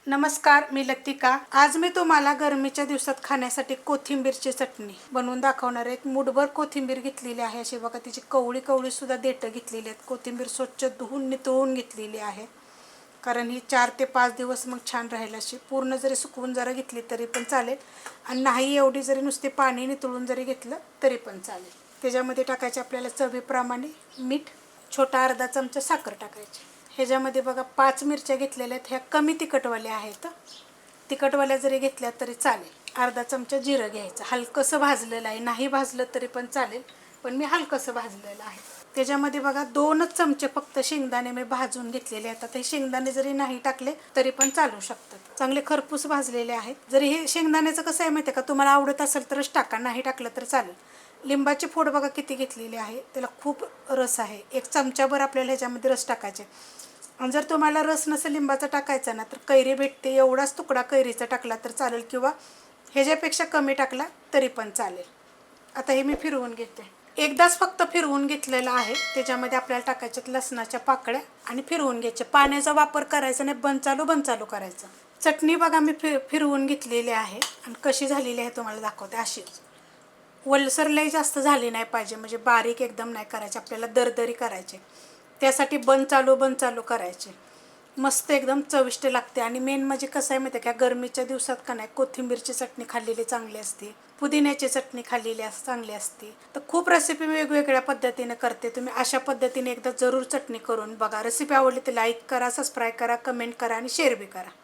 नमस्कार, मी लतिका। आज मी तुम्हाला गरमीच्या दिवसात खाण्यासाठी कोथिंबीरची चटणी बनवून दाखवणार आहे। एक मुठभर कोथिंबीर घेतलेली आहे, अशी बघा तिची कवळी कवळी सुद्धा देठं घेतलेली आहेत। कोथिंबीर स्वच्छ धुवून नितळून घेतलेली आहे, कारण ही 4 ते 5 दिवस मग छान राहील अशी। पूर्ण जरी सुकवून जरा घेतली तरी पण चालेल, आणि नाही एवढी जरी नुसते पाणी नितळून जरी घेतलं तरी पण चालेल। त्याच्यामध्ये टाकायचे आपल्याला चवीप्रमाणे मीठ, छोटा अर्धा चमचा साखर टाकायची। ह्याच्यामध्ये बघा 5 मिरच्या घेतलेल्या आहेत, ह्या कमी तिखटवाल्या आहेत। तिखटवाल्या जरी घेतल्या तरी चालेल। अर्धा चमचा जिरं घ्यायचं, हलकंसं भाजलेलं आहे, नाही भाजलं तरी पण चालेल, पण मी हलकंसं भाजलेलं आहे। त्याच्यामध्ये बघा 2च चमचे फक्त शेंगदाणे मी भाजून घेतलेले आहेत। आता हे शेंगदाणे जरी नाही टाकले तरी पण चालू शकतात, चांगले खरपूस भाजलेले आहेत। जरी हे शेंगदाण्याचं कसं आहे माहिती आहे का, तुम्हाला आवडत असेल तरच टाका, नाही टाकलं तर चालेल। लिंबाची फोड बघा किती घेतलेली आहे, त्याला खूप रस आहे। 1 चमचाभर आपल्याला ह्याच्यामध्ये रस टाकायचे। आणि जर तुम्हाला रस नसेल लिंबाचा टाकायचा ना, तर कैरी भेटते, एवढाच तुकडा कैरीचा टाकला तर चालेल, किंवा ह्याच्यापेक्षा कमी टाकला तरी पण चालेल। आता हे मी फिरवून घेते, एकदाच फक्त फिरवून घेतलेलं आहे। त्याच्यामध्ये आपल्याला टाकायच्यात लसणाच्या पाकळ्या आणि फिरवून घ्यायचे। पाण्याचा वापर करायचा नाही, बंद चालू करायचं। चटणी बघा मी फिरवून घेतलेली आहे, आणि कशी झालेली आहे तुम्हाला दाखवते। अशीच वलसर लई जास्त झाली नाही पाहिजे, म्हणजे बारीक एकदम नाही करायचे, आपल्याला दरदरी करायचे। त्यासाठी बंद चालू करायचे, मस्त एकदम चविष्ट लागते। आणि मेन म्हणजे कसं आहे माहिती आहे का, गरमीच्या दिवसात का नाही कोथिंबीरची चटणी खाल्लेली चांगली असते, पुदिन्याची चटणी खाल्लेली चांगली असते। तर खूप रेसिपी वेगवेगळ्या पद्धतीने करते, तुम्ही अशा पद्धतीने एकदा जरूर चटणी करून बघा। रेसिपी आवडली तर लाईक करा, सबस्क्राईब करा, कमेंट करा आणि शेअर बी करा।